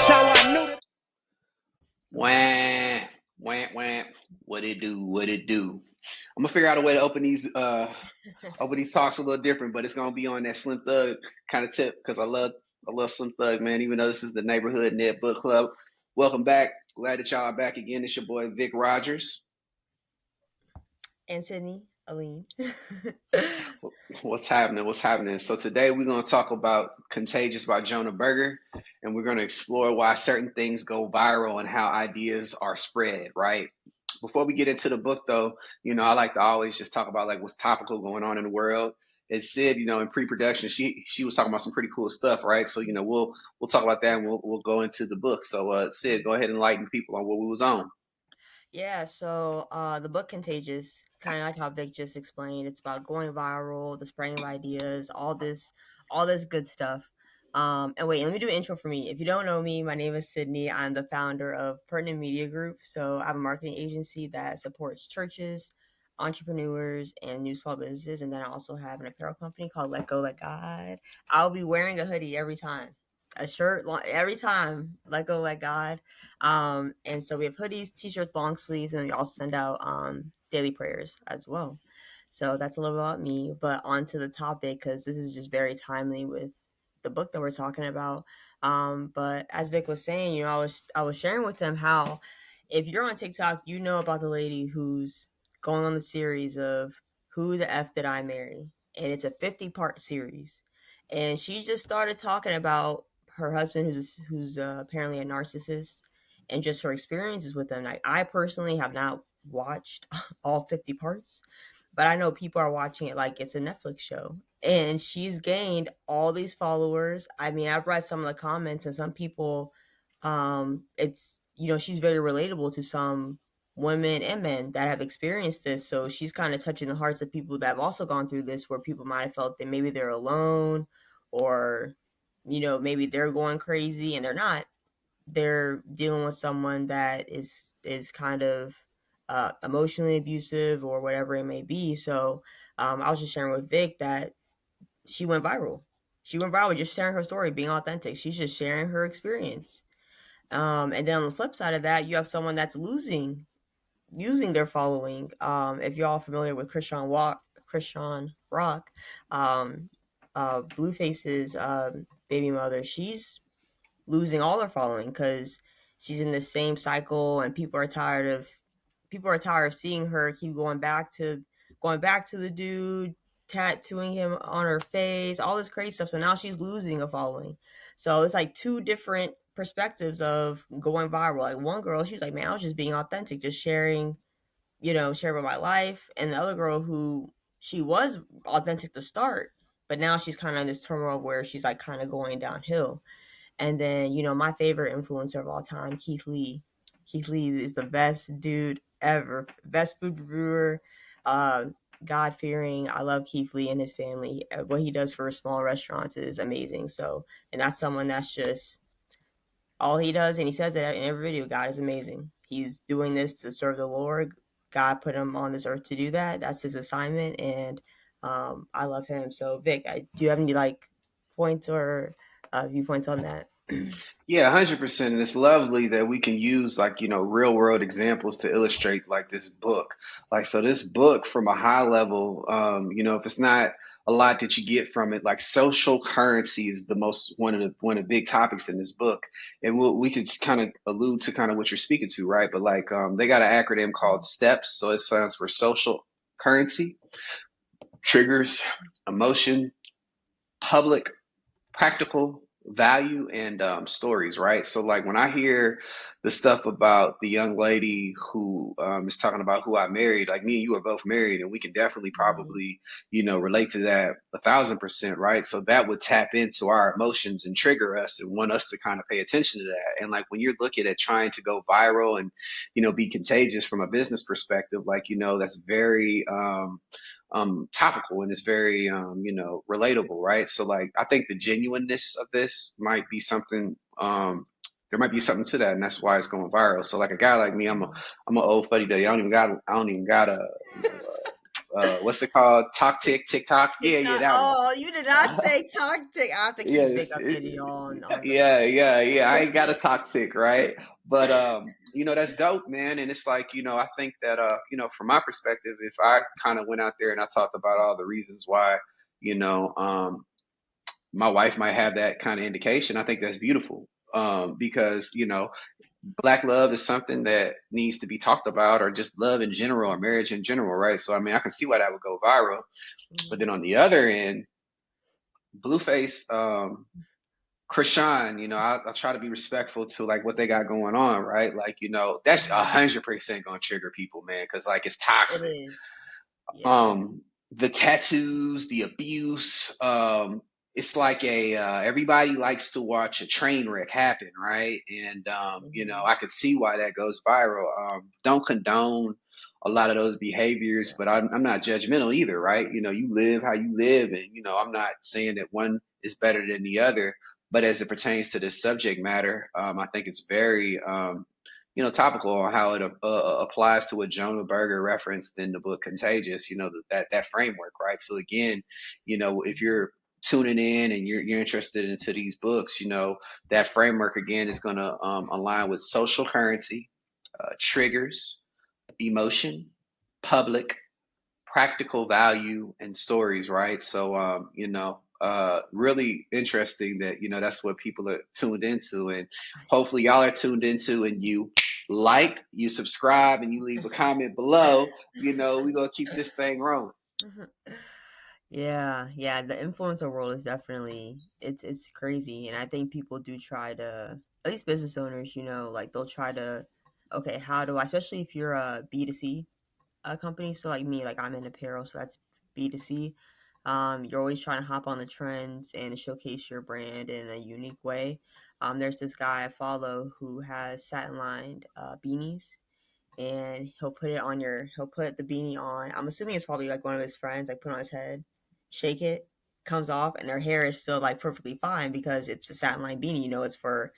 how I knew that. Wah, wah, wah. What it do? What it do? I'm gonna figure out a way to open these talks a little different, but it's gonna be on that Slim Thug kind of tip because I love Slim Thug, man. Even though this is the neighborhood Net Book Club. Welcome back. Glad that y'all are back again. It's your boy Vic Rogers. And Sydney, Alleyne. What's happening? What's happening? So today we're gonna talk about Contagious by Jonah Berger, and we're gonna explore why certain things go viral and how ideas are spread, right? Before we get into the book though, I like to always just talk about like what's topical going on in the world. And Sid, in pre-production, she was talking about some pretty cool stuff, right? So we'll talk about that and we'll go into the book. So Sid, go ahead and enlighten people on what we was on. Yeah, so the book Contagious, kind of like how Vic just explained, it's about going viral, the spreading of ideas, all this good stuff. And wait, let me do an intro for me. If you don't know me, my name is Sydney. I'm the founder of Pertinent Media Group. So I have a marketing agency that supports churches, entrepreneurs, and new small businesses. And then I also have an apparel company called Let Go Let God. I'll be wearing a hoodie every time, a shirt every time. Let Go Let God. And so we have hoodies, t-shirts, long sleeves, and we also send out daily prayers as well. So that's a little about me. But on to the topic, because this is just very timely with the book that we're talking about. But as Vic was saying, I was sharing with them how if you're on TikTok, you know about the lady who's going on the series of Who the F Did I Marry? And it's a 50-part series. And she just started talking about her husband who's apparently a narcissist and just her experiences with them. Like I personally have not watched all 50 parts, but I know people are watching it like it's a Netflix show. And she's gained all these followers. I mean, I've read some of the comments and some people it's she's very relatable to some women and men that have experienced this. So she's kind of touching the hearts of people that have also gone through this where people might have felt that maybe they're alone or maybe they're going crazy and they're not, they're dealing with someone that is kind of emotionally abusive or whatever it may be. So I was just sharing with Vic that she went viral. She went viral just sharing her story, being authentic. She's just sharing her experience. And then on the flip side of that, you have someone that's using their following. If you're all familiar with Christian Rock, um, Blueface's baby mother, she's losing all her following because she's in the same cycle and people are tired of seeing her keep going back to the dude, tattooing him on her face, all this crazy stuff. So now she's losing a following. So it's like two different perspectives of going viral. Like one girl, she was like, man, I was just being authentic, just sharing about my life. And the other girl who she was authentic to start, but now she's kind of in this turmoil where she's like kind of going downhill. And then, my favorite influencer of all time, Keith Lee. Keith Lee is the best dude ever. Best food reviewer, uh, God fearing. I love Keith Lee and his family. What he does for small restaurants is amazing. So, and that's someone that's just all he does, and he says it in every video. God is amazing. He's doing this to serve the Lord. God put him on this earth to do that. That's his assignment, and I love him. So, Vic, do you have any like points or viewpoints on that? Yeah, 100%. And it's lovely that we can use like, real world examples to illustrate like this book. Like, so this book from a high level, if it's not a lot that you get from it, like social currency is the most one of the big topics in this book. And we could kind of allude to kind of what you're speaking to, right? But like, they got an acronym called STEPS. So it stands for social currency, triggers, emotion, public, practical, value, and stories, right? So like when I hear the stuff about the young lady who is talking about who I married, like me and you are both married, and we can definitely Mhm. probably relate to that 1,000%, right? So that would tap into our emotions and trigger us and want us to kind of pay attention to that. And like when you're looking at trying to go viral and be contagious from a business perspective, like that's very topical and it's very relatable, right? So like I think the genuineness of this might be something there might be something to that, and that's why it's going viral. So like a guy like me, I'm an old fuddy duddy. I don't even got a what's it called? Talk Tick, tick TikTok. Yeah, yeah, TikTok. that one. Oh, you did not say toxic. I have to keep big Yes, updated on yeah, TikTok. yeah, yeah. I ain't got a toxic, right? But that's dope, man. And it's like, I think that from my perspective, if I kind of went out there and I talked about all the reasons why, you know, um, my wife might have that kind of indication, I think that's beautiful. Because, black love is something that needs to be talked about, or just love in general, or marriage in general, right? So I mean, I can see why that would go viral. But Mhm. then on the other end, Blueface, Krishan, I try to be respectful to like what they got going on, right? Like, that's Mhm. 100% gonna trigger people, man, because like it's It toxic. is. Yeah. The tattoos, the abuse, it's like a everybody likes to watch a train wreck happen, right? And Hmm. I could see why that goes viral. Don't condone a lot of those behaviors, but Yeah. I'm not judgmental either, right? You live how you live, and I'm not saying that one is better than the other. But as it pertains to this subject matter, I think it's very topical on how it applies to what Jonah Berger referenced in the book Contagious. That framework, right? So again, if Mhm. you're tuning in and you're interested into these books, that framework again is going to align with social currency, triggers, emotion, public, practical value, and stories, right? So, really interesting that, that's what people are tuned into. And hopefully y'all are tuned into, and you like, you subscribe, and you leave a comment below. We're going to keep this thing rolling. Yeah, yeah, the influencer world is definitely it's crazy, and I think people do try to, at least business owners, like they'll try to, okay, how do I, especially if you're a B2C company, so like me, like I'm in apparel, so that's B2C. You're always trying to hop on the trends and showcase your brand in a unique way. There's this guy I follow who has satin lined beanies, and he'll put the beanie on. I'm assuming it's probably like one of his friends, like put it on his head, shake it, comes off, and their hair is still like perfectly fine because it's a satin line beanie. It's for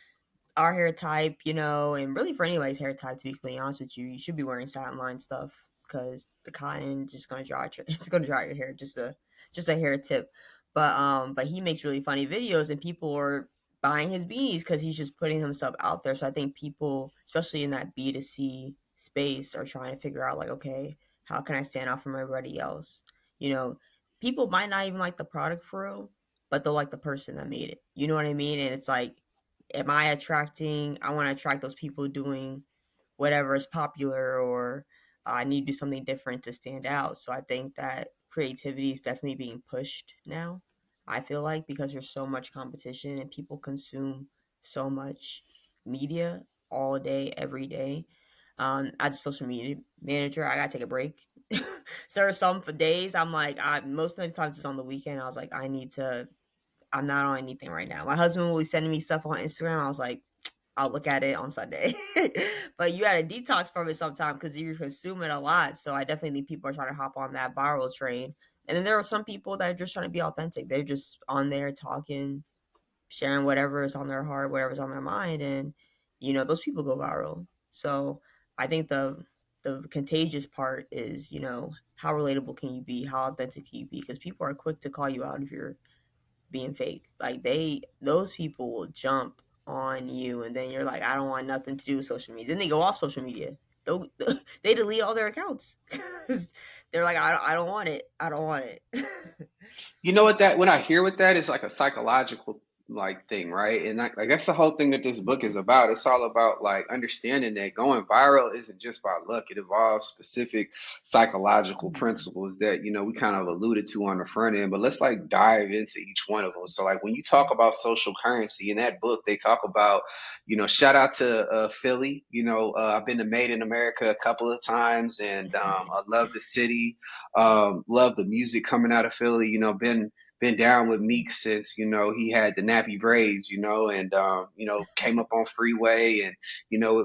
our hair type, and really for anybody's hair type. To be completely honest with you, you should be wearing satin line stuff because the cotton just gonna dry your, it's gonna dry your hair. Just a hair tip. But he makes really funny videos, and people are buying his beanies because he's just putting himself out there. So I think people, especially in that B2C space, are trying to figure out like, okay, how can I stand out from everybody else? You know, people might not even like the product for real, but they'll like the person that made it. You know what I mean? And it's like, am I attracting? I want to attract those people doing whatever is popular, or I need to do something different to stand out. So I think that creativity is definitely being pushed now. I feel like because there's so much competition and people consume so much media all day, every day. As a social media manager, I gotta take a break. So there are some days I'm like, most of the times it's on the weekend. I was like, I'm not on anything right now. My husband will be sending me stuff on Instagram. I was like, I'll look at it on Sunday. But you got to detox from it sometime because you're consuming a lot. So I definitely think people are trying to hop on that viral train. And then there are some people that are just trying to be authentic. They're just on there talking, sharing whatever is on their heart, whatever's on their mind, and those people go viral. So I think the contagious part is how relatable can you be, how authentic can you be, because people are quick to call you out if you're being fake. Like those people will jump on you, and then you're like, I don't want nothing to do with social media. Then they go off social media. They'll, they delete all their accounts because they're like, I don't want it. I don't want it. You know what that when I hear what that is like a psychological like thing, right? And I guess the whole thing that this book is about, it's all about like understanding that going viral isn't just by luck. It involves specific psychological Mhm. principles that, we kind of alluded to on the front end, but let's like dive into each one of them. So like when you talk about social currency in that book, they talk about, shout out to Philly. I've been to Made in America a couple of times, and I love the city. Love the music coming out of Philly. Been down with Meek since he had the nappy braids. And came up on Freeway, and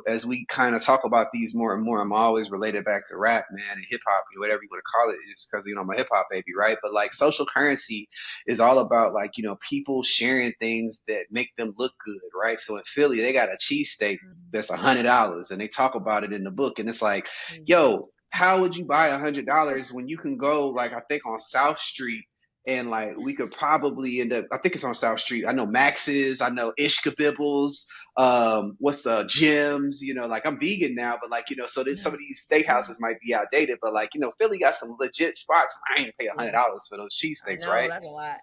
as we kind of talk about these more and more, I'm always related back to rap, man, and hip hop, whatever you want to call it, just because I'm a hip hop baby, right? But like social currency is all about like people sharing things that make them look good, right? So in Philly, they got a cheesesteak that's $100, and they talk about it in the book, and it's like, Mhm. yo, how would you buy $100 when you can go like I think on South Street and like we could probably end up I think it's on South Street. I know Max's, I know Ishkabibbles, what's gyms, like I'm vegan now, but like, so there's some of these steakhouses might be outdated, but like, Philly got some legit spots. I ain't pay a hundred Yeah, dollars for those I cheesesteaks, know right? that's a lot.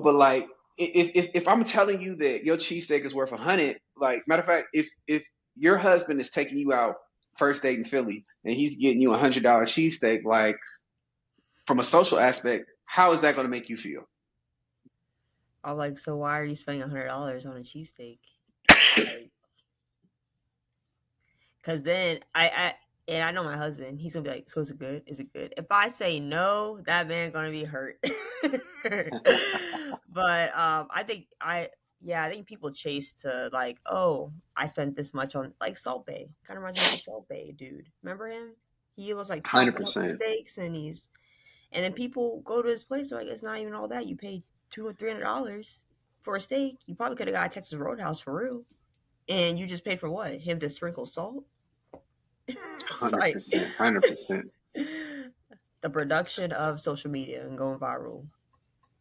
But like if I'm telling you that your cheesesteak is worth 100, like matter of fact, if your husband is taking you out first date in Philly and he's getting you $100 cheesesteak, like from a social aspect, how is that going to make you feel? I'm like, so why are you spending $100 on a cheesesteak? Like, cause then and I know my husband. He's gonna be like, "So is it good? Is it good?" If I say no, that man's gonna be hurt. But I think I think people chase to like, oh, I spent this much on like Salt Bay. Kind of reminds me of the Salt Bay dude. Remember him? He was like chopping up the 100%. steaks, and then people go to his place. They're like, it's not even all that. You paid $200 or $300 for a steak. You probably could have got a Texas Roadhouse for real, and you just paid for what? Him to sprinkle salt. It's like 100%. 100%. the production of social media and going viral.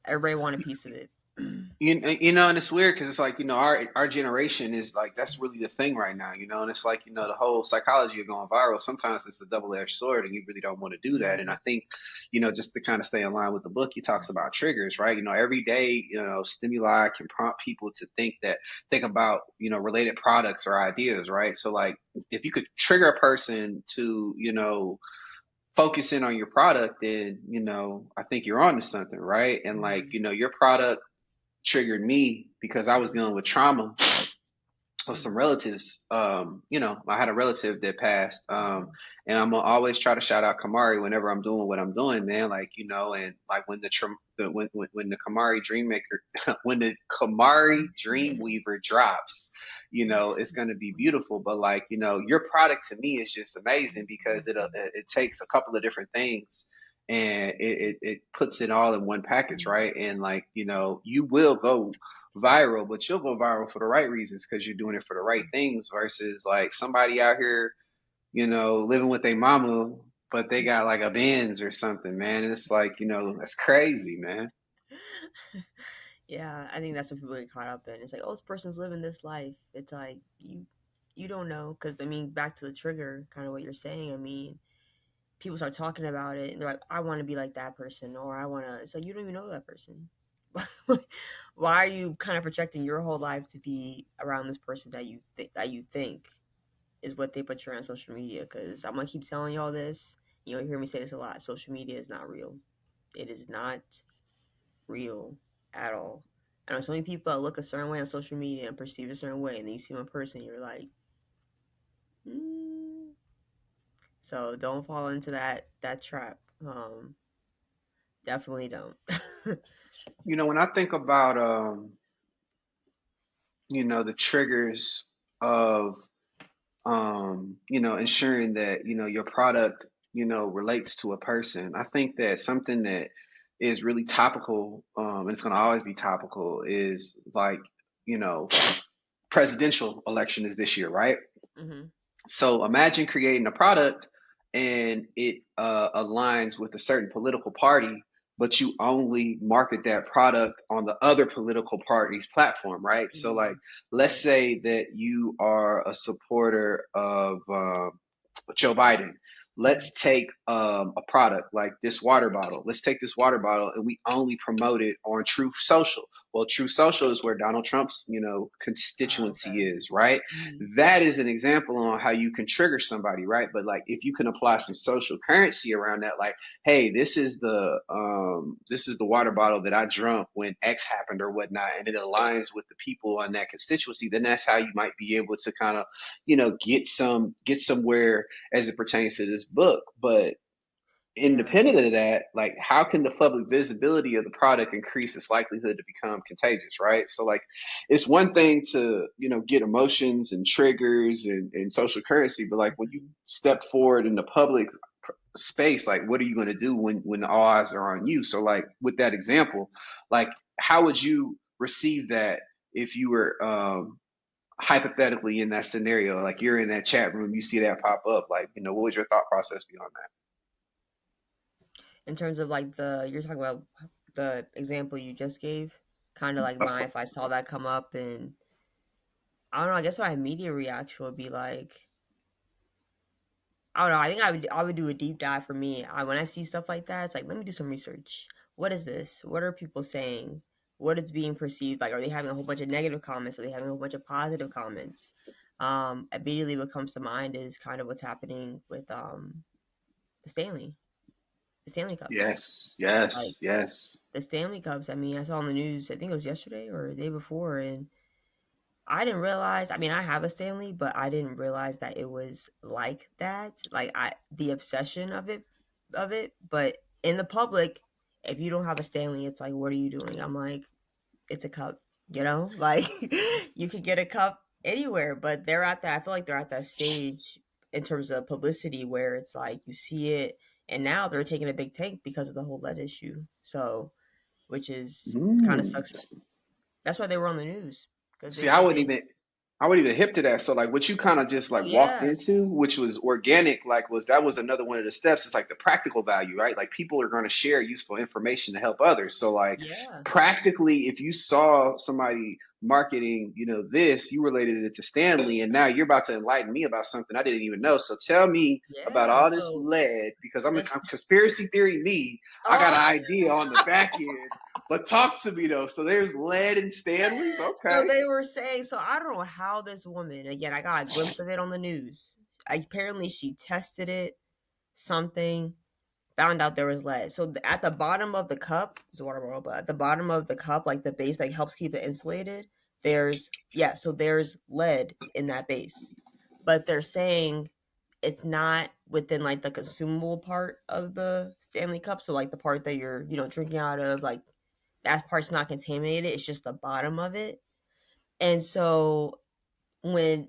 Everybody want a piece of it. And it's weird because it's like, our generation is like, that's really the thing right now, and it's like, the whole psychology of going viral. Sometimes it's a double-edged sword and you really don't want to do that. And Mhm. I think, just to kind of stay in line with the book, he talks about triggers, right? Every day, stimuli can prompt people to think about, related products or ideas, right? So like, if you could trigger a person to, focus in on your product, then, I think you're on to something, right? And like, Mhm. your product triggered me because I was dealing with trauma of some Mhm. relatives. I had a relative that passed. Mhm. And I'm gonna always try to shout out Kamari whenever I'm doing what I'm doing, man. Like, and like when when the Kamari Dreammaker, when the Kamari Dreamweaver drops, it's gonna be beautiful. But like, your product to me is just amazing because it takes a couple of different things and it puts it all in one package, right? And like, you will go viral, but you'll go viral for the right reasons because you're doing it for the right things versus like somebody out here, living with their mama, but they got like a Benz or something, man. And it's like, that's crazy, man. Yeah, I think that's what people get caught up in. It's like, oh, this person's living this life. It's like you don't know because I mean, back to the trigger, kind of what you're saying. I mean, people start talking about it and they're like, I want to be like that person, or I want to. It's like you don't even know that person. Why are you kind of projecting your whole life to be around this person that you think is what they portray on social media? Because I'm gonna keep telling y'all this. You hear me say this a lot. Social media is not real. It is not real at all. I know so many people that look a certain way on social media and perceive a certain way, and then you see them in person, you're like, mm. So don't fall into that trap. Definitely don't. When I think about the triggers of ensuring that, your product, relates to a person. I think that something that is really topical, and it's going to always be topical, is like, you know, presidential election is this year, right? Hmm. So imagine creating a product and it aligns with a certain political party, but you only market that product on the other political party's platform, right? So, like, Hmm. let's Right. say that you are a supporter of Joe Biden. Hmm. Let's take a product like this water bottle. Let's take this water bottle and we only promote it on Truth Social. Well, Truth Social is where Donald Trump's, Oh, constituency okay. is, right? Hmm. That is an example on how you can trigger somebody, right? But like if you can apply some social currency around that, like, hey, this is the water bottle that I drunk when X happened or whatnot, and it aligns with the people on that constituency, then that's how you might be able to kind of, get somewhere as it pertains to this book. But Yeah. independent of that, like how can the public visibility of the product increase its likelihood to become contagious, right? So like it's one thing to, get emotions and triggers and social currency, but like when you Hmm. step forward in the public space, like what are you going to do when all eyes are on you? So like with that example, like how would you receive that if you were hypothetically in that scenario, like you're in that chat room, you see that pop up, like, what would your thought process be on In terms of like you're talking about the example you just gave, kind of like that? mine. If I saw that come up, and I don't know, I guess my immediate reaction would be like, I don't know. I think I would do a deep dive for me. When I see stuff like that, it's like let me do some research. What is this? What are people saying? What is being perceived? Like, are they having a whole bunch of negative comments? Are they having a whole bunch of positive comments? Immediately, what comes to mind is kind of what's happening with the Stanley Cups. Yes, Like yes, yes. the Stanley Cups. I mean, I saw on the news. I think it was yesterday or the day before, and I didn't realize. I mean, I have a Stanley, but I didn't realize that it was like that. Like the obsession of it. But in the public, if you don't have a Stanley, it's like, what are you doing? I'm like, it's a cup. Like you could get a cup anywhere, but they're at that. I feel like they're at that stage in terms of publicity where it's like you see it, and now they're taking a big tank because of the whole lead issue. So, which is kind of Mm. sucks. That's why they were on the news because they See, I said wouldn't they. even I wouldn't even hip to that. So like what you kind of just Oh like walked yeah, into, which was organic, like was another one of the steps. It's like the practical value, right? Like people are going to share useful information to help others. So like yeah, practically, if you saw somebody marketing, this, you related it to Stanley, and now you're about to enlighten me about something I didn't even know. So tell me about yeah. all this So lead because this. I'm conspiracy theory me. I got Oh. an idea on the back end. But talk to me though. So there's lead in Stanley's. So Okay. they were saying, so I don't know how this woman, again, I got a glimpse of it on the news. Apparently, she tested it, something, found out there was lead. So at the bottom of the cup, this is water bottle, but at the bottom of the cup, like the base that helps keep it insulated, so there's lead in that base. But they're saying it's not within like the consumable part of the Stanley Cup. So like the part that you're, drinking out of, like that part's not contaminated. It's just the bottom of it. And so when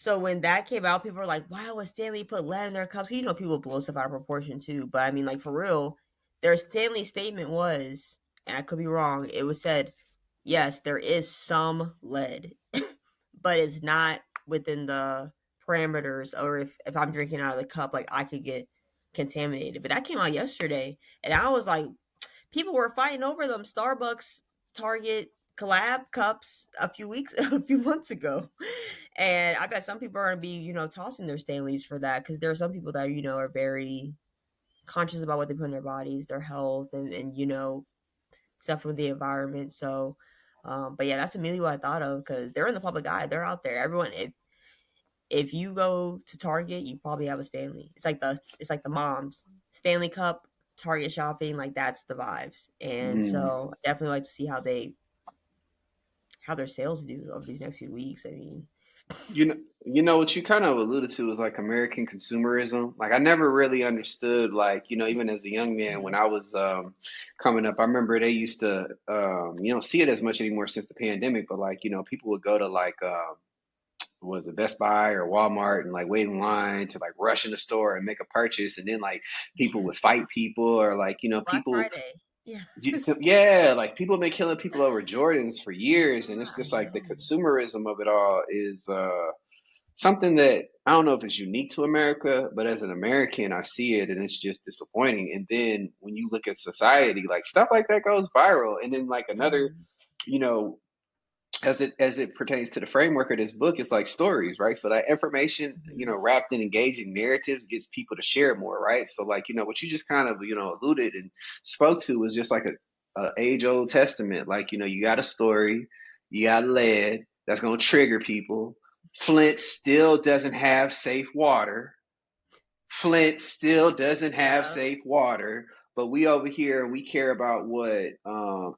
when that came out, people were like, "Why would Stanley put lead in their cups?" People blow stuff out of proportion too. But I mean, like for real, their Stanley statement was, and I could be wrong. It was said, "Yes, there is some lead, but it's not within the parameters. Or if I'm drinking out of the cup, like I could get contaminated." But that came out yesterday, and I was like, people were fighting over them Starbucks Target collab cups a few months ago. And I bet some people are gonna be, tossing their Stanleys for that because there are some people that, are very conscious about what they put in their bodies, their health and stuff with the environment. So but yeah, that's immediately what I thought of because they're in the public eye. They're out there. Everyone if you go to Target, you probably have a Stanley. It's like the moms. Stanley Cup, Target shopping, like that's the vibes. And Mm. so I definitely like to see how their sales do over these next few weeks. I mean, You know what you kind of alluded to is like American consumerism. Like I never really understood, like, even as a young man when I was coming up, I remember they used to you don't see it as much anymore since the pandemic, but like, people would go to like was it Best Buy or Walmart and like wait in line to like rush in the store and make a purchase, and then like people would fight people or like, Black people. Friday. Yeah. Yeah, like people have been killing people over Jordans for years, and Yeah, it's I just like the know. consumerism of it all is something that I don't know if it's unique to America, but as an American, I see it and it's just disappointing. And then when you look at society, like stuff like that goes viral, and then like another, Mhm. you know, as it pertains to the framework of this book, it's like stories, right? So that information, Mhm. wrapped in engaging narratives gets people to share more, right? So like, what you just kind of, alluded and spoke to was just like a age old testament. Like, you got a story, you got lead that's gonna trigger people. Flint still doesn't have safe water. Flint still doesn't have Yeah. safe water, but we over here and we care about what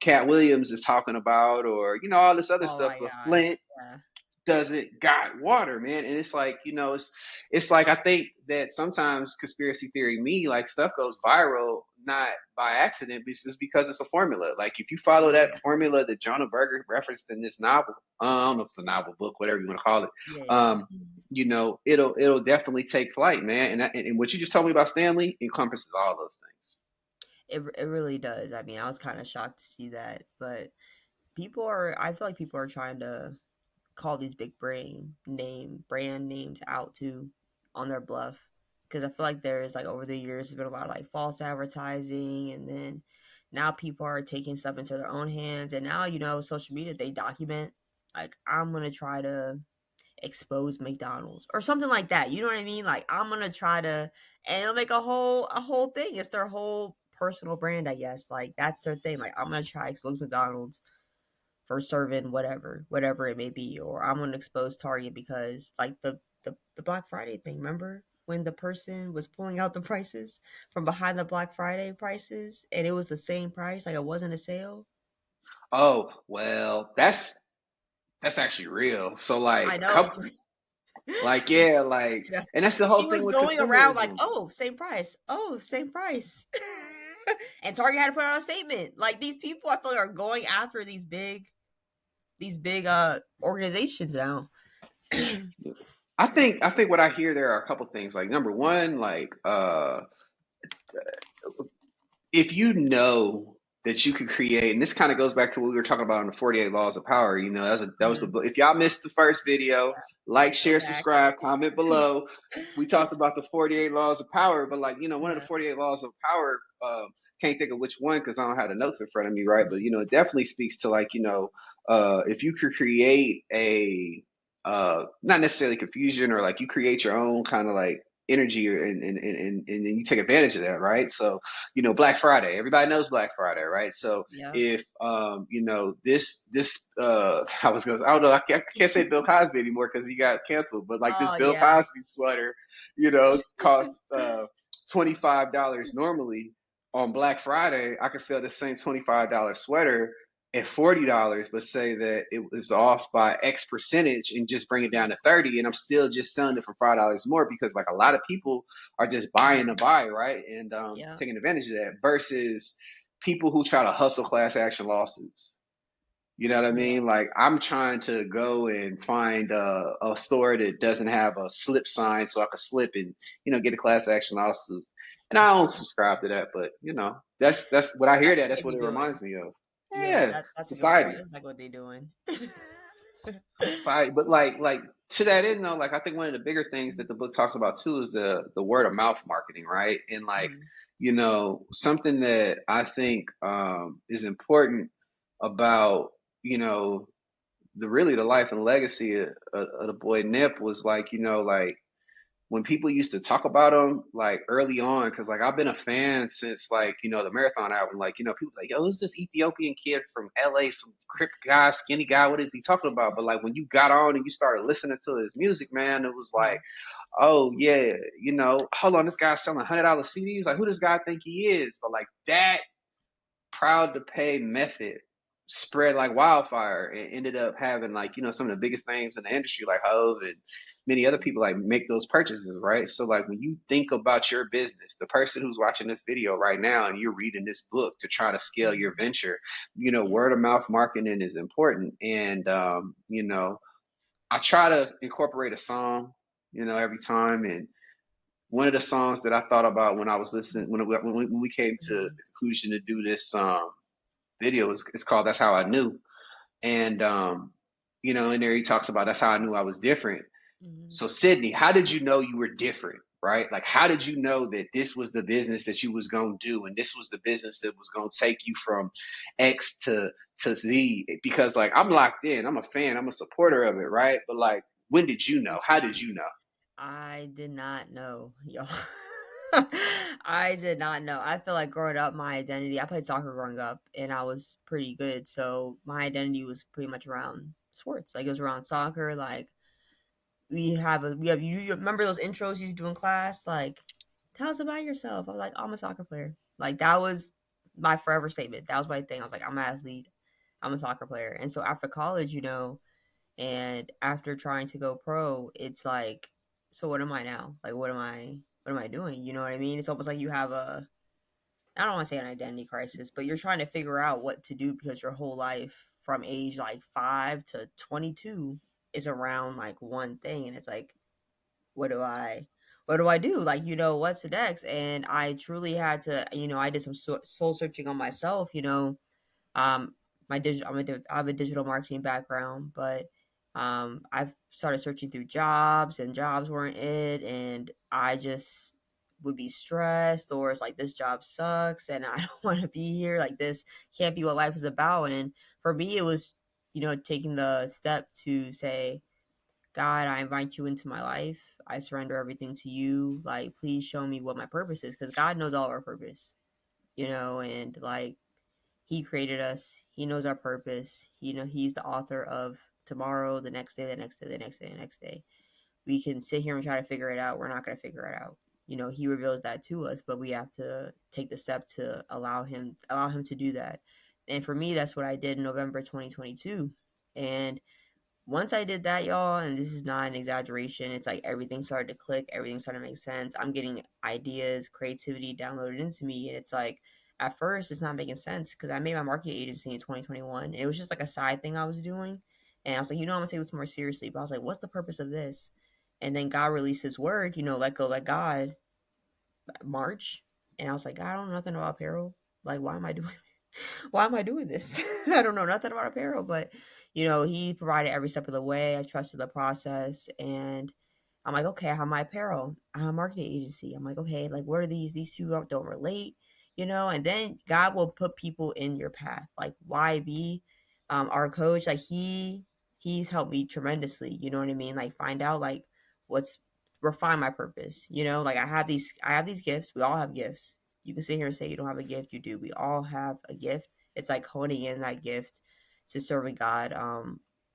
Cat Williams is talking about, or all this other Oh stuff. my But gosh. Flint Yeah. doesn't got water, man. And it's like, it's like I think that sometimes conspiracy theory me, like stuff goes viral not by accident, but it's just because it's a formula. Like if you follow that Mhm. formula that Jonah Berger referenced in this novel, I don't know if it's a novel, book, whatever you want to call it. Yeah, yeah. Um, it'll definitely take flight, man. And what you just told me about Stanley encompasses all those things. It really does. I mean, I was kind of shocked to see that, but I feel like people are trying to call these big brand names out to on their bluff, because I feel like there's like over the years there's been a lot of like false advertising, and then now people are taking stuff into their own hands, and now social media, they document like, I'm gonna try to expose McDonald's or something like that. You know what I mean? Like, I'm gonna try to, and it'll make a whole thing. It's their whole personal brand, I guess. Like, that's their thing. Like, I'm gonna try to expose McDonald's for serving whatever it may be, or I'm gonna expose Target because like the Black Friday thing. Remember when the person was pulling out the prices from behind the Black Friday prices, and it was the same price, like it wasn't a sale? Oh, well, that's actually real. So like I a know it's couple, like yeah, like, yeah. and that's the She whole thing was with going around like, consumerism. oh, same price. Oh, same price. And Target had to put out a statement. Like, these people, I feel like, are going after these big organizations now. I think what I hear there are a couple things. Like number one, like if you know that you could create, and this kind of goes back to what we were talking about in the 48 Laws of Power. That was the Mhm. book. If y'all missed the first video, like, Go share, back. subscribe, comment below. We talked about the 48 Laws of Power, but like, one of the Yeah. 48 Laws of Power, can't think of which one because I don't have the notes in front of me, right? But it definitely speaks to like, if you could create a not necessarily confusion, or like you create your own kind of like energy, and then you take advantage of that, right? So Black Friday. Everybody knows Black Friday, right? So Yeah. if this I don't know, I can't say Bill Cosby anymore because he got canceled, but like this Oh Bill yeah. Cosby sweater, costs $25 normally. On Black Friday, I could sell the same $25 sweater at $40, but say that it was off by X percentage and just bring it down to 30, and I'm still just selling it for $5 more because like a lot of people are just buying to Mhm. buy, right? And Yeah. taking advantage of that versus people who try to hustle class action lawsuits. You know what I Yeah. mean? Like I'm trying to go and find a store that doesn't have a slip sign so I could slip and get a class action lawsuit. And I don't subscribe to that, but that's what I hear That's that. what they That's what be it doing. reminds me of. Yeah, Yeah, that's a good point. society, That's like what they doing. society. But like to that end though, like I think one of the bigger things that the book talks about too is the word of mouth marketing, right? And like Mhm. something that I think is important about the life and legacy of the boy Nip was like like when people used to talk about him like early on, because like I've been a fan since like the Marathon album. Like people like, yo, who's this Ethiopian kid from LA, some crip guy, skinny guy, what is he talking about? But like when you got on and you started listening to his music, man, it was like, Mhm. oh yeah, hold on, this guy's selling $100 CDs, like who does God think he is? But like that proud to pay method spread like wildfire and ended up having like some of the biggest names in the industry like Hove and many other people like make those purchases, right? So like when you think about your business, the person who's watching this video right now and you're reading this book to try to scale your Mhm. venture, Yeah. word of mouth marketing is important. And I try to incorporate a song every time. And one of the songs that I thought about when I was listening when we came to the Mhm. conclusion to do this video, it's called "That's How I Knew." And in there he talks about that's how I knew I was different. Mhm. So Sydney, how did you know you were different, right? Like how did you know that this was the business that you was gonna do, and this was the business that was gonna take you from X to Z? Because like I'm locked in, I'm a fan, I'm a supporter of it, right? But like when did you know? How did you know? I did not know, y'all. I did not know. I feel like growing up, my identity, I played soccer growing up and I was pretty good. So my identity was pretty much around sports. Like, it was around soccer. Like, you remember those intros you used to do in class? Like, tell us about yourself. I was like, I'm a soccer player. Like, that was my forever statement. That was my thing. I was like, I'm an athlete. I'm a soccer player. And so after college, and after trying to go pro, it's like, so what am I now? Like, what am I doing? You know what I mean? It's almost like you have I don't want to say an identity crisis, but you're trying to figure out what to do because your whole life from age like 5 to 22 is around like one thing, and it's like, what do I do? Like, what's the next? And I truly had to, I did some soul searching on myself. Um, I have a digital marketing background, but I've started searching through jobs, and jobs weren't it, and I just would be stressed, or it's like this job sucks and I don't want to be here. Like this can't be what life is about. And for me, it was, taking the step to say, God, I invite you into my life. I surrender everything to you. Like, please show me what my purpose is, because God knows all our purpose, and like He created us. He knows our purpose. He's the author of tomorrow, the next day, the next day, the next day, the next day. We can sit here and try to figure it out. We're not going to figure it out. He reveals that to us, but we have to take the step to allow him to do that. And for me, that's what I did in November 2022. And once I did that, y'all, and this is not an exaggeration, it's like everything started to click, everything started to make sense. I'm getting ideas, creativity downloaded into me, and it's like at first it's not making sense because I made my marketing agency in 2021, and it was just like a side thing I was doing, and I was like, I'm gonna take this more seriously. But I was like, what's the purpose of this? And then God released His word, let go, let God, March, and I was like, God, I don't know nothing about apparel. Like, why am I doing this? I don't know nothing about apparel, but he provided every step of the way. I trusted the process, and I'm like, okay, I have my apparel. I have a marketing agency. I'm like, okay, like what are these? These two don't relate, And then God will put people in your path, like YB, our coach. Like he's helped me tremendously. You know what I mean? Like find out like what's refine my purpose. Like I have these gifts. We all have gifts. You can sit here and say you don't have a gift. You do. We all have a gift. It's like honing in that gift to serving God,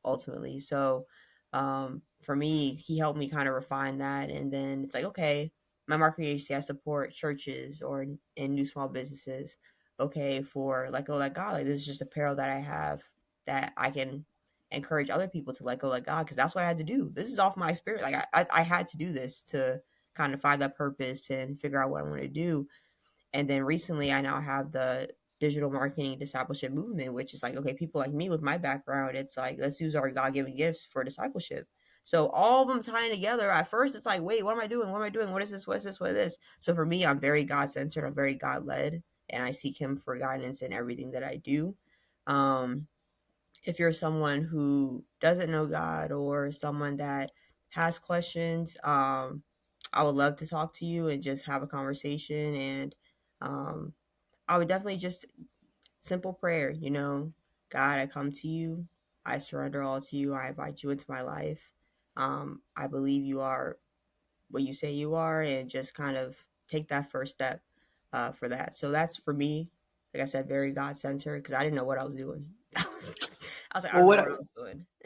ultimately. So for me, he helped me kind of refine that. And then it's like, okay, my marketing agency, I support churches or in new small businesses. Okay, for let go, let God. Like this is just apparel that I have that I can encourage other people to let go, let God, because that's what I had to do. This is off my spirit. Like I had to do this to kind of find that purpose and figure out what I want to do. And then recently, I now have the digital marketing discipleship movement, which is like, okay, people like me with my background, it's like, let's use our God given gifts for discipleship. So all of them tying together. At first, it's like, wait, what am I doing? What am I doing? What is this? What is this? What is this? So for me, I'm very God centered. I'm very God led, and I seek Him for guidance in everything that I do. Um, if you're someone who doesn't know God or someone that has questions, I would love to talk to you and just have a conversation. And um, I would definitely just simple prayer, God, I come to you. I surrender all to you. I invite you into my life. I believe you are what you say you are, and just kind of take that first step for that. So that's for me. Like I said, very God centered because I didn't know what I was doing. I was like, I Well, don't know what I was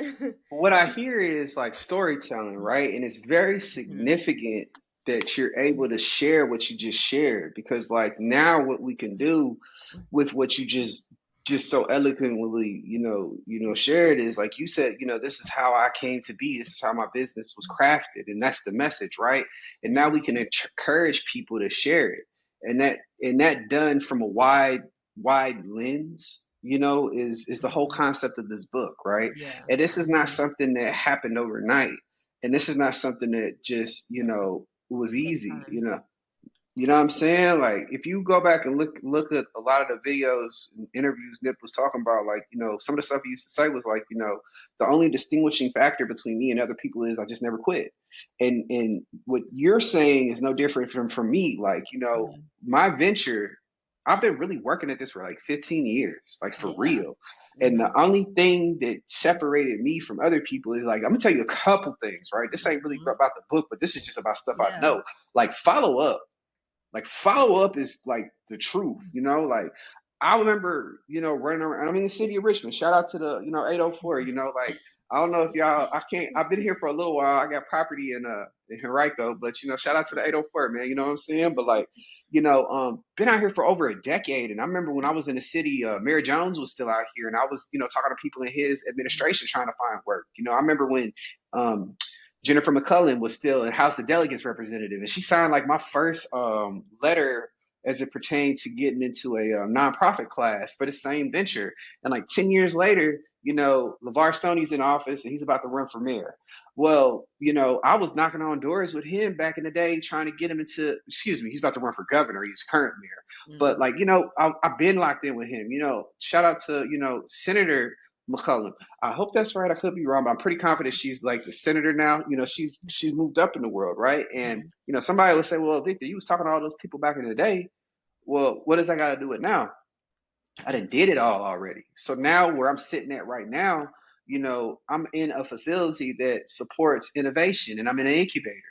doing. what I hear is like storytelling, right? And it's very Mhm. significant that you're able to share what you just shared, because like now what we can do with what you just so eloquently, shared is like you said, this is how I came to be. This is how my business was crafted, and that's the message, right? And now we can encourage people to share it, and that done from a wide lens, is the whole Mhm. concept of this book, right? Yeah. And this is not Mhm. something that happened overnight, and this is not something that just was It takes easy. time. You know what I'm saying? Like if you go back and look at a lot of the videos and interviews Nip was talking about, like, some of the stuff he used to say was like, the only distinguishing factor between me and other people is I just never quit. And what you're saying is no different from me. Like, Mhm. my venture, I've been really working at this for like 15 years, like for Yeah. real. And the Mhm. only thing that separated me from other people is like, I'm gonna tell you a couple things, right? This ain't really Mhm. about the book, but this is just about stuff I Yeah. know. Like follow up, like follow up is like the truth, Like I remember, running around. I'm in the city of Richmond. Shout out to the, 804. Like I don't know if y'all. I can't. I've been here for a little while. I got property in Henrico, but shout out to the 804, man. You know what I'm saying? But like, been out here for over a decade, and I remember when I was in the city, Mayor Jones was still out here, and I was, talking to people in his administration trying to find work. I remember when um, Jennifer McCullen was still a House of Delegates representative, and she signed like my first letter as it pertained to getting into a nonprofit class for the same venture. And like 10 years later, LeVar Stoney's in office and he's about to run for mayor. Well, I was knocking on doors with him back in the day trying to get him into, excuse me, he's about to run for governor. He's current mayor. But Mhm. like, I've been locked in with him. Shout out to, Senator. McCullum. I hope that's right. I could be wrong, but I'm pretty confident she's like the senator now. She's moved up in the world, right? And Mhm. somebody would say, "Well, Victor, you was talking to all those people back in the day. Well, what does that got to do with now? I done did it all already. So now where I'm sitting at right now, I'm in a facility that supports innovation, and I'm in an incubator.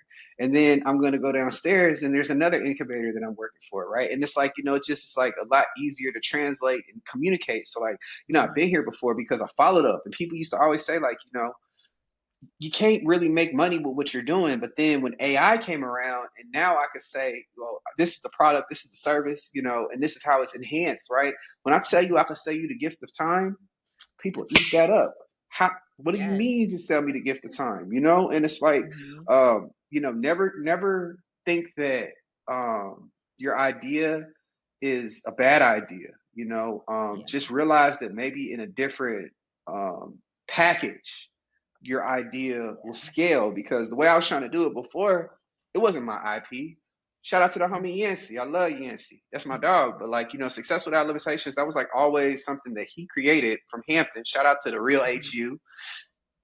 And then I'm going to go downstairs and there's another incubator that I'm working for, right? And it's like, it's like a lot easier to translate and communicate. So like, I've been Mhm. here before because I followed up, and people used to always say like, you can't really make money with what you're doing. But then when AI came around, and now I could say, well, this is the product, this is the service, and this is how it's enhanced, right? When I tell you I can sell you the gift of time, people eat that up. How? What do you Yes. mean you sell me the gift of time? And it's like, Mhm. never think that your idea is a bad idea. Yeah. Just realize that maybe in a different package, your idea will Yeah. scale, because the way I was trying to do it before, it wasn't my IP. Shout out to the Mhm. homie Yancey. I love Yancey. That's my dog. But like, Success Without Limitations, that was like always something that he created from Hampton. Shout out to the real Mhm. HU.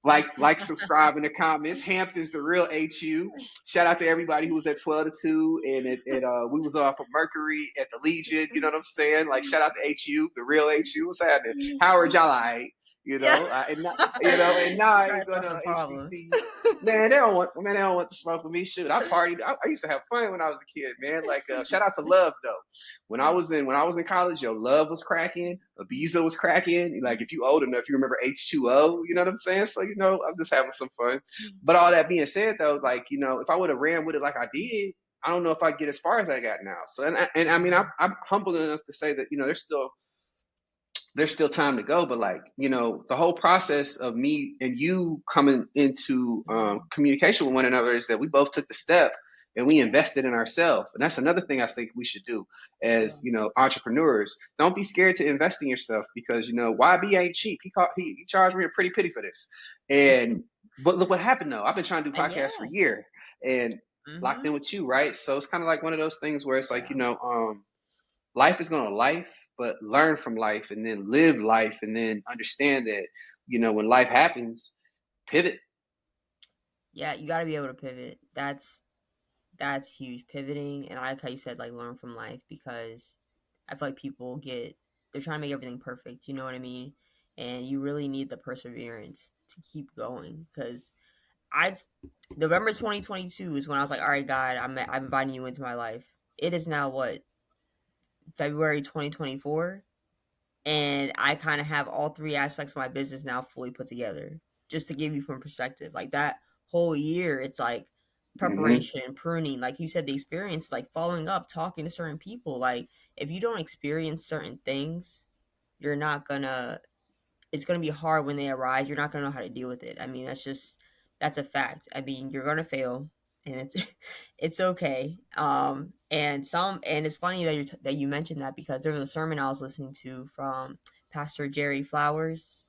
Like, subscribe in the comments. Hampton's the real HU. Shout out to everybody who was at 12 to 2, and we was off of Mercury at the Legion. You know what I'm saying? Like, shout out to HU, the real HU. What's happening? Howard, y'all all right? Yeah. And now I Trying to ain't start gonna some problems. HBCU. Man, they don't want to smoke with me. Shoot, I partied. I used to have fun when I was a kid, man. Like, shout out to Love though. When I was in college, yo, Love was cracking, Ibiza was cracking. Like, if you old enough, you remember H2O. You know what I'm saying? So I'm just having some fun. But all that being said, though, like, if I would have ran with it like I did, I don't know if I'd get as far as I got now. So, and I mean, Mhm. I'm humble enough to say that there's still time to go. But like, the whole process of me and you coming into Mhm. communication with one another is that we both took the step and we Yeah. invested in ourselves. And that's another thing I think we should do as Yeah. entrepreneurs. Don't be scared to invest in yourself, because YB ain't cheap. He charged me a pretty penny for this. And but look what happened though. I've been trying to do podcasts for Yeah. a year and locked in Mhm. with you, right? So it's kind of like one of those things where it's like, Yeah. life is going to life, but learn from life and then live life, and then understand that, when life happens, pivot. Yeah, you got to be able to pivot. That's huge. Pivoting, and I like how you said like learn from life, because I feel like people get they're trying to make everything perfect. You know what I mean? And you really need the perseverance to keep going. Because I November 2022 is when I was like, all right, God, I'm inviting you into my life. It is now what, February 2024, and I kind of have all three aspects of my business now fully put together. Just to give you some perspective, like that whole year, it's like Mm-hmm. preparation, pruning, like you said, the experience, like following up, talking to certain people. Like if you don't experience certain things, you're not gonna it's going to be hard when they arise. You're not going to know how to deal with it. I mean, that's a fact. I mean, you're going to fail, and it's it's okay. And it's funny that that you mentioned that, because there was a sermon I was listening to from Pastor Jerry Flowers.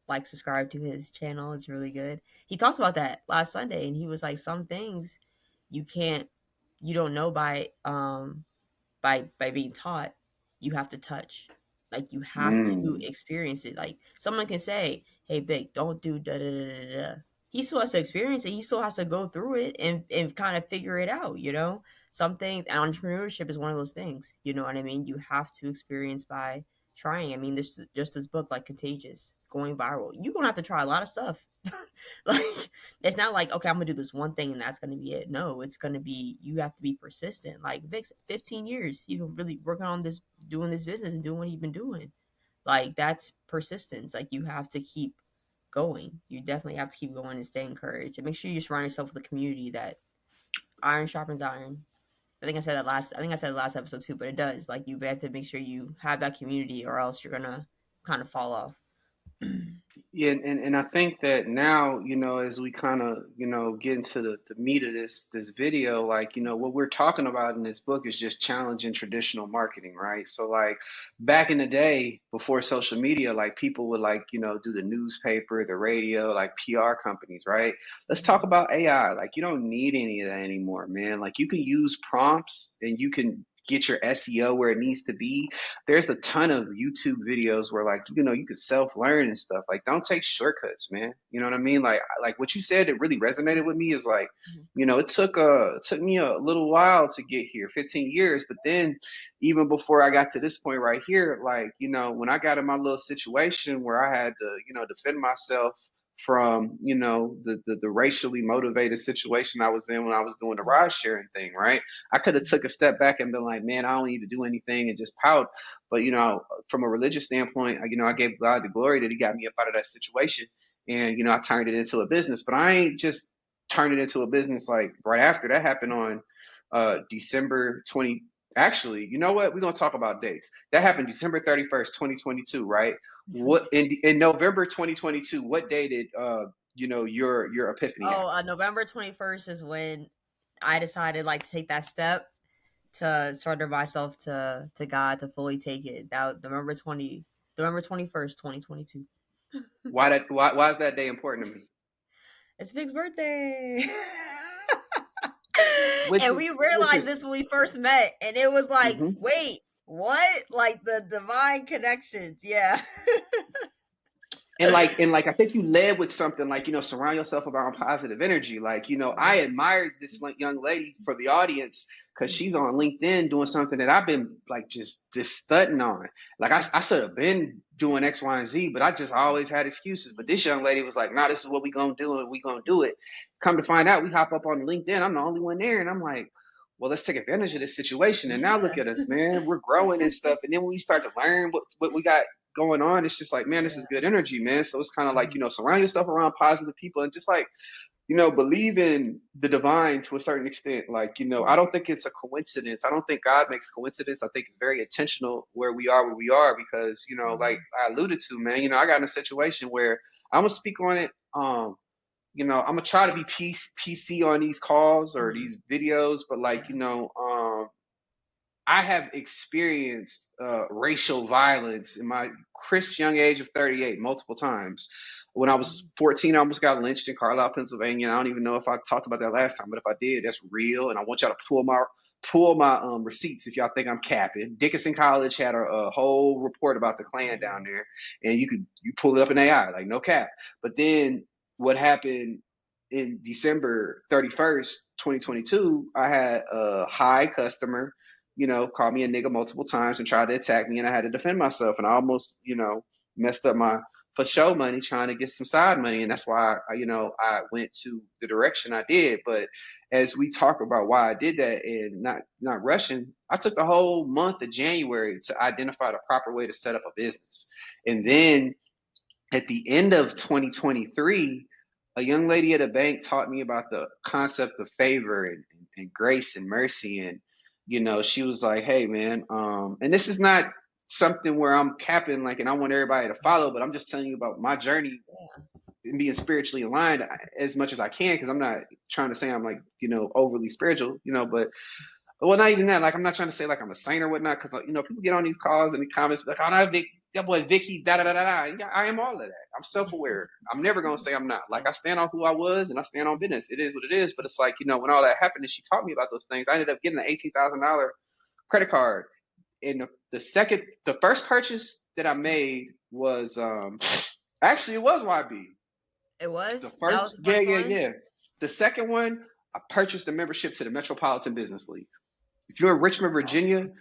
Like, subscribe to his channel; it's really good. He talked about that last Sunday, and he was like, some things you can't, you don't know by being taught. You have to touch, like you have to Mm. experience it. Like someone can say, hey Vic, don't do da da da da da. He still has to experience it. He still has to go through it and kind of figure it out, some things, and entrepreneurship is one of those things, you know what I mean? You have to experience by trying. I mean, this book, like Contagious, going viral, you're gonna have to try a lot of stuff. Like, it's not like, okay, I'm gonna do this one thing and that's gonna be it. No, it's gonna be, you have to be persistent. Like Vic's 15 years, he's been really working on this, doing this business and doing what he's been doing. Like, that's persistence. Like, you have to keep going. You definitely have to keep going and stay encouraged. And make sure you surround yourself with a community that iron sharpens iron. I think I said the last episode too, but it does. Like, you have to make sure you have that community, or else you're gonna kind of fall off. Yeah, and I think that now, as we kind of, get into the meat of this video, like, what we're talking about in this book is just challenging traditional marketing, right? So like back in the day before social media, like people would like, do the newspaper, the radio, like PR companies, right? Let's talk Mhm. about AI. Like, you don't need any of that anymore, man. Like, you can use prompts and you can get your SEO where it needs to be. There's a ton of YouTube videos where like, you could self-learn and stuff. Like don't take shortcuts, man. You know what I mean? Like what you said that really resonated with me is like, Mhm. it took me a little while to get here, 15 years, but then even before I got to this point right here, like, when I got in my little situation where I had to, defend myself from, the racially motivated situation I was in when I was doing the ride sharing thing, right? I could have took a step back and been like, man, I don't need to do anything and just pout. But, from a religious standpoint, I gave God the glory that he got me up out of that situation. And, I turned it into a business, but I ain't just turned it into a business like right after that happened on December 20. Actually, you know what? We're gonna talk about dates. That happened December 31st, 2022, right? What in November 2022? What day did your epiphany Oh, happen? November 21st is when I decided like to take that step to surrender myself to God to fully take it. That November 21st, 2022. Why is that day important to me? It's Vic's birthday. Which And is we which realized is this when we first met, and it was like, mhm. wait, what? Like the divine connections. Yeah. And I think you led with something like, surround yourself around positive energy. Like, I admired this young lady for the audience because she's on LinkedIn doing something that I've been like just studying on. Like I should have been doing X, Y, and Z, but I just always had excuses. But this young lady was like, nah, this is what we gonna do and we gonna do it. Come to find out, we hop up on LinkedIn. I'm the only one there, and I'm like, well, let's take advantage of this situation. And now look Yeah. at us, man. We're growing and stuff. And then when we start to learn what we got going on, it's just like, man, this is Yeah. good energy, man. So it's kind of like, Mhm. surround yourself around positive people and just like, believe in the divine to a certain extent. Like, I Mhm. don't think it's a coincidence. I don't think God makes coincidence. I think it's very intentional where we are because, like Mhm. I alluded to, man, I got in a situation where I'm gonna speak on it. I'm gonna try to be PC on these calls or Mhm. these videos, but like, Yeah. I have experienced racial violence in my crisp young age of 38 multiple times. When I was Mhm. 14, I almost got lynched in Carlisle, Pennsylvania. I don't even know if I talked about that last time, but if I did, that's real. And I want y'all to pull my receipts if y'all think I'm capping. Dickinson College had a whole report about the Klan down Mhm. there, and you pull it up in AI, like no cap. But then what happened in December 31st, 2022? I had a high customer called me a nigga multiple times and tried to attack me, and I had to defend myself. And I almost, messed up my for show money trying to get some side money, and that's why I went to the direction I did. But as we talk about why I did that and not rushing, I took the whole month of January to identify the proper way to set up a business, and then at the end of 2023, a young lady at a bank taught me about the concept of favor and grace and mercy. And, she was like, hey, man, and this is not something where I'm capping, like, and I want everybody to follow, but I'm just telling you about my journey Yeah. and being spiritually aligned as much as I can, because I'm not trying to say I'm like, overly spiritual, but well, not even that. Like, I'm not trying to say like I'm a saint or whatnot, because people get on these calls and the comments like, "Oh, no, Vic, that boy Vicky, da da da da da." Yeah, I am all of that. I'm self-aware. I'm never gonna say I'm not. Like, Yeah. I stand on who I was and I stand on business. It is what it is. But it's like, when all that happened and she taught me about those things, I ended up getting an $18,000 credit card. And the first purchase that I made was actually it was YB. It The was? That was first, the yeah, first yeah, one? yeah. The second one, I purchased a membership to the Metropolitan Business League. If you're in Richmond, That's Virginia, awesome.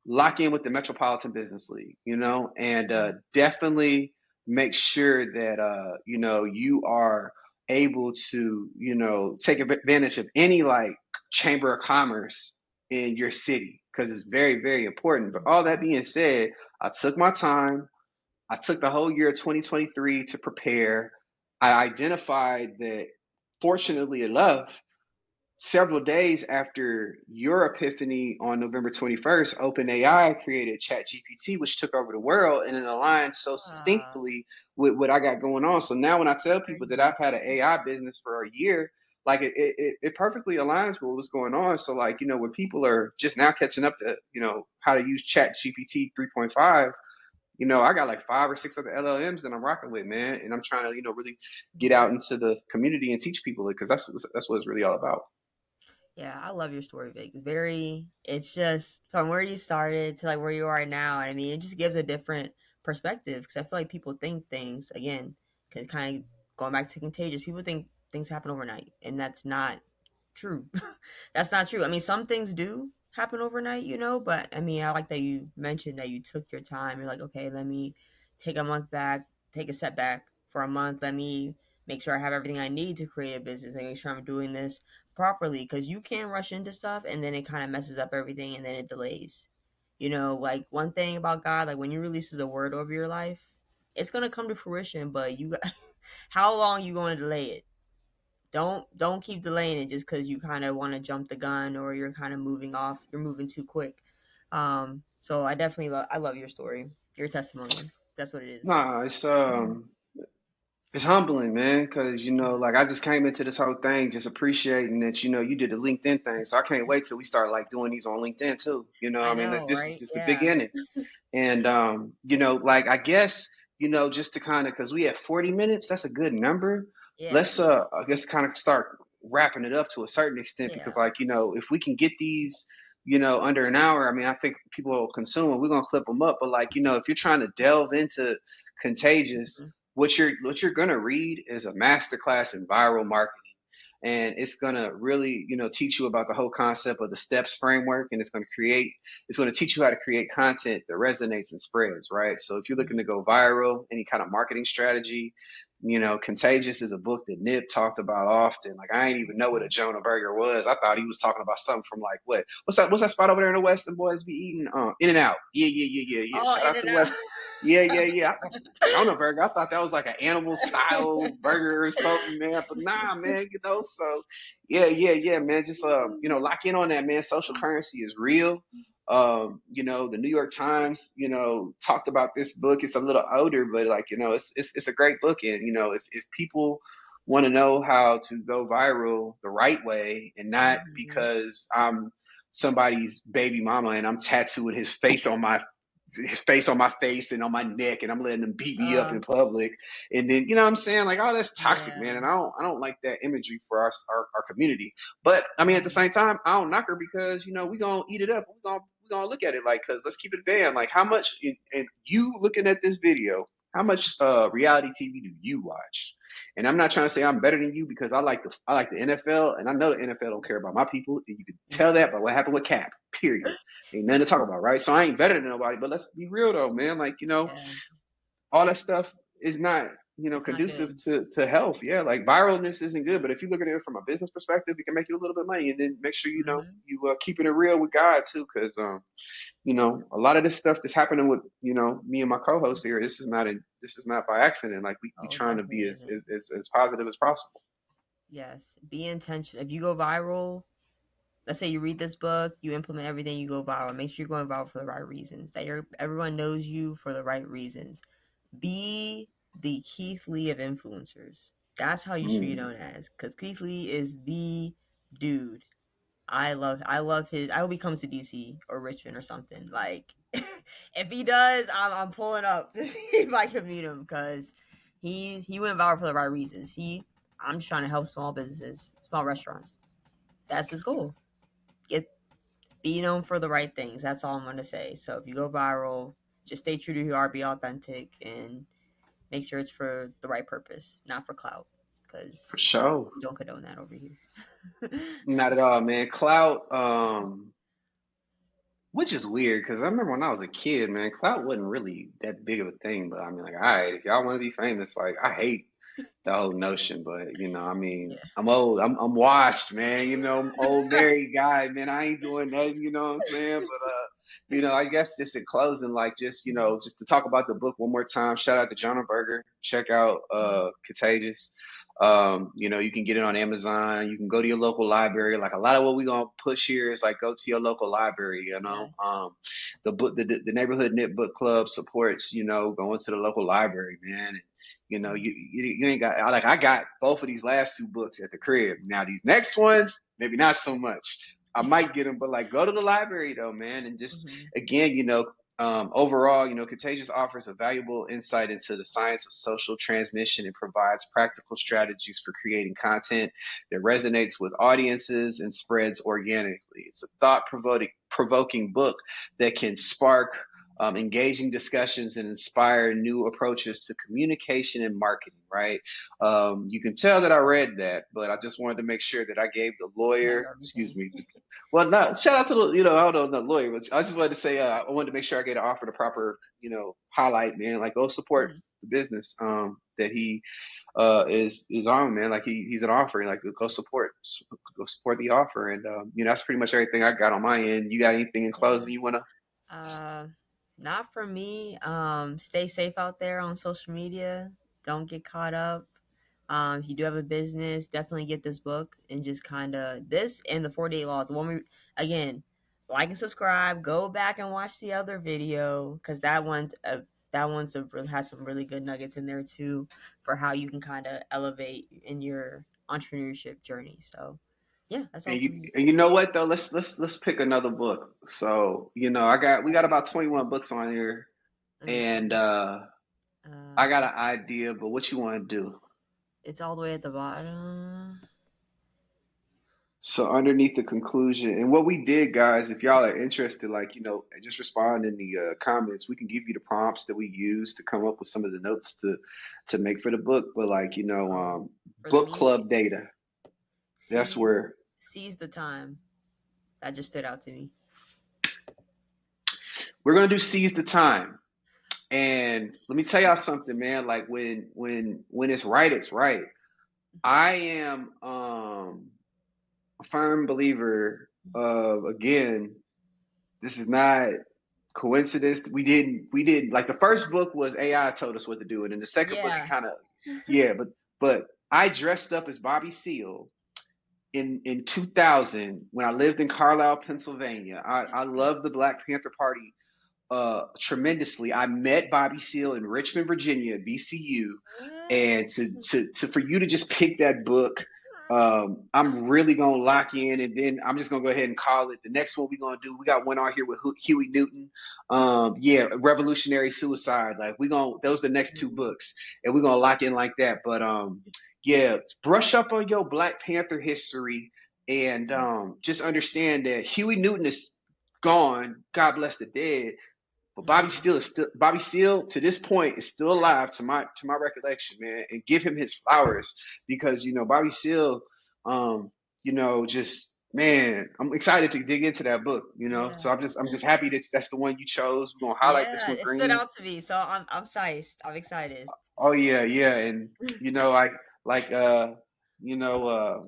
lock in with the Metropolitan Business League, and Mhm. definitely make sure that you are able to take advantage of any like chamber of commerce in your city because it's very very important. But all that being said, I took my time. I took the whole year of 2023 to prepare. I identified that, fortunately enough, several days after your epiphany on November 21st, OpenAI created ChatGPT, which took over the world, and it aligned so Ah, succinctly with what I got going on. So now when I tell people that crazy. I've had an AI business for a year, like it perfectly aligns with what's going on. So like, when people are just now catching up to, how to use ChatGPT 3.5, I got like five or six other LLMs that I'm rocking with, man. And I'm trying to, really get Mhm. out into the community and teach people it because that's what it's really all about. Yeah, I love your story, Vic. It's just from where you started to like where you are now. I mean, it just gives a different perspective because I feel like people think things again, cause kind of going back to Contagious, people think things happen overnight, and that's not true. That's not true. I mean, some things do happen overnight, but I mean, I like that you mentioned that you took your time. You're like, okay, let me take a month back, take a step back for a month. Let me make sure I have everything I need to create a business and make sure I'm doing this properly because you can rush into stuff and then it kind of messes up everything and then it delays. Like one thing about God, like when you releases a word over your life, it's gonna come to fruition, but you got how long you gonna delay it? Don't keep delaying it just because you kind of want to jump the gun or you're kind of moving off. You're moving too quick. So I love your story, your testimony. That's what it is. Nah, it's humbling, man, because like I just came into this whole thing just appreciating that you did the LinkedIn thing. So I can't wait till we start like doing these on LinkedIn too. I I mean, know, this is right? just the Yeah, beginning. And like I guess, just to kind of because we have 40 minutes, that's a good number. yeah, Let's I guess kind of start wrapping it up to a certain extent because yeah. like, if we can get these, under an hour, I mean, I think people will consume them. We're gonna clip them up. But like, if you're trying to delve into Contagious, Mhm. what you're gonna read is a masterclass in viral marketing. And it's gonna really, teach you about the whole concept of the steps framework, and it's gonna teach you how to create content that resonates and spreads, right? So if you're looking to Mhm. go viral, any kind of marketing strategy, Contagious is a book that Nip talked about often. Like I didn't even know what a Mhm. Jonah Berger was. I thought he was talking about something from like what? What's that spot over there in the West? The boys be eating In and Out. Yeah, yeah, yeah, yeah, yeah. Oh, Shout in out to and the out. West. Yeah, yeah, yeah. Jonah Burger. I thought that was like an animal style burger or something, man. But nah, man, so yeah, yeah, yeah, man. Just lock in on that, man. Social currency is real. The New York Times, talked about this book. It's a little older, but like, it's a great book. And if people want to know how to go viral the right way and not Mhm. because I'm somebody's baby mama and I'm tattooing his face on my face and on my neck and I'm letting them beat me up Uh, in public. And then, you know what I'm saying? Like, oh, that's toxic, yeah. man. And I don't like that imagery for our community. But I mean, at the Mhm. same time, I don't knock her because, we going to eat it up. We gonna look at it like, cause let's keep it fan. Like how much, and you looking at this video, how much reality TV do you watch? And I'm not trying to say I'm better than you because I like the NFL and I know the NFL don't care about my people. And you can tell Mhm. that by what happened with Cap. Period. Ain't nothing to talk about, right? So I ain't better than nobody, but let's be real though, man. Like, Yeah, all that stuff is not, it's not conducive good. to health. Yeah, like viralness isn't good, but if you look at it from a business perspective, it can make you a little bit of money, and then make sure Mhm. you keeping it real with God too, because a lot of this stuff that's happening with me and my co-host here. This is not by accident. Like we Oh, it trying to be definitely as isn't. as, as, as positive as possible. Yes, be intentional. If you go viral, let's say you read this book, you implement everything, you go viral. Make sure you're going viral for the right reasons. That everyone knows you for the right reasons. Be the Keith Lee of influencers. That's how you should be Mm. known as. Because Keith Lee is the dude. I love his. I hope he comes to DC or Richmond or something. Like, if he does, I'm pulling up to see if I can meet him because he went viral for the right reasons. I'm just trying to help small businesses, small restaurants. That's his goal. Get Be known for the right things. That's all I'm gonna say. So if you go viral, just stay true to who you are, be authentic, and make sure it's for the right purpose, not for clout, For because sure. we don't condone that over here. Not at all, man. Clout, which is weird because I remember when I was a kid, man, clout wasn't really that big of a thing. But I mean, like, all right, if y'all want to be famous, like, I hate the whole notion. But I mean, Yeah. I'm old. I'm washed, man. I'm old married guy, man. I ain't doing nothing. You know what I'm saying? But I guess just in closing, like, just to talk about the book one more time. Shout out to Jonah Berger. Check out Contagious. You can get it on Amazon. You can go to your local library. Like a lot of what we gonna push here is like go to your local library. Yes. The neighborhood knit book club supports going to the local library, man. And, you ain't got like I got both of these last two books at the crib. Now these next ones maybe not so much. I might get them, but like go to the library though, man, and just Mhm. again, Overall, Contagious offers a valuable insight into the science of social transmission and provides practical strategies for creating content that resonates with audiences and spreads organically. It's a thought-provoking book that can spark engaging discussions and inspire new approaches to communication and marketing, right? You can tell that I read that, but I just wanted to make sure that I gave the Yeah, lawyer, excuse everything. me, well, not shout out to the, I don't know, the lawyer, but I just wanted to say, I wanted to make sure I get an offer the proper, highlight, man. Like, go support Mhm. the business, that he, is on, man. Like, he's an offering, like, go support the offer. And, that's pretty much everything I got on my end. You got anything in Yeah. closing you want to? Uh, Not for me. Stay safe out there on social media. Don't get caught up. If you do have a business, definitely get this book and just kind of this and the 48 laws. When we again, like and subscribe. Go back and watch the other video because has some really good nuggets in there too for how you can kind of elevate in your entrepreneurship journey. So, yeah, that's all And for you me. and you know what though? Let's pick another book. So, we got about 21 books on here, Let me and see. I got Uh, an idea, but what you want to do? it's all the way at the bottom. So underneath the conclusion, and what we did, guys, if y'all are interested, like, just respond in the comments. We can give you the prompts that we use to come up with some of the notes to make for the book. But like, Oh, for the book meeting, club data. That's seize where seize the time. That just stood out to me. we're gonna do seize the time. And let me tell y'all something, man. Like when it's right, it's right. I am a firm believer of, again, this is not coincidence. We didn't like, the first book was AI told us what to do, and then the second book, it Yeah. kind of, yeah, but I dressed up as Bobby Seale in 2000 when I lived in Carlisle, Pennsylvania. I love the Black Panther Party tremendously. I met Bobby Seale in Richmond, Virginia, at VCU, and to for you to just pick that book, I'm really gonna lock in, and then I'm just gonna go ahead and call it. The next one we're gonna do, we got one on here with Huey Newton. Yeah, Revolutionary Suicide. Like, we gonna those are the next two books, and we're gonna lock in like that. But yeah, brush up on your Black Panther history, and just understand that Huey Newton is gone. God bless the dead. But Bobby Seale to this point is still alive to my recollection, man. And give him his flowers, because Bobby Seale, just, man, I'm excited to dig into that book. Yeah. So I'm just happy that's the one you chose. We're gonna highlight this Yeah. one It stood green. out to me, so I'm psyched. I'm excited. Oh yeah, yeah, and like you know uh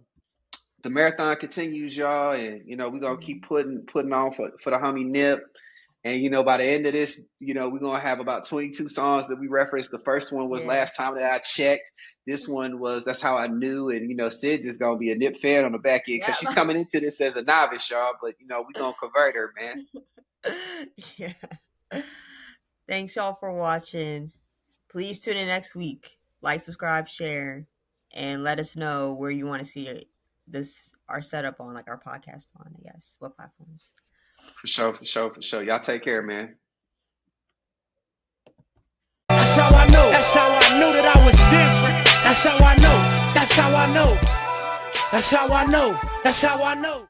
the marathon continues, y'all, and we're gonna keep putting on for the homie Nip. And by the end of this, we're gonna have about 22 songs that we referenced. The first one was Yeah. last time that I checked. This one was That's How I Knew, and Sid just gonna be a Nip fan on the back end because Yep. she's coming into this as a novice, y'all. But we're gonna convert her, man. Yeah. Thanks y'all for watching. Please tune in next week. Like, subscribe, share, and let us know where you want to see this our setup on, like our podcast on, I guess. What platforms? For sure, for sure, for sure. Y'all take care, man. That's how I know. That's how I knew that I was different. That's how I know. That's how I know. That's how I know. That's how I know.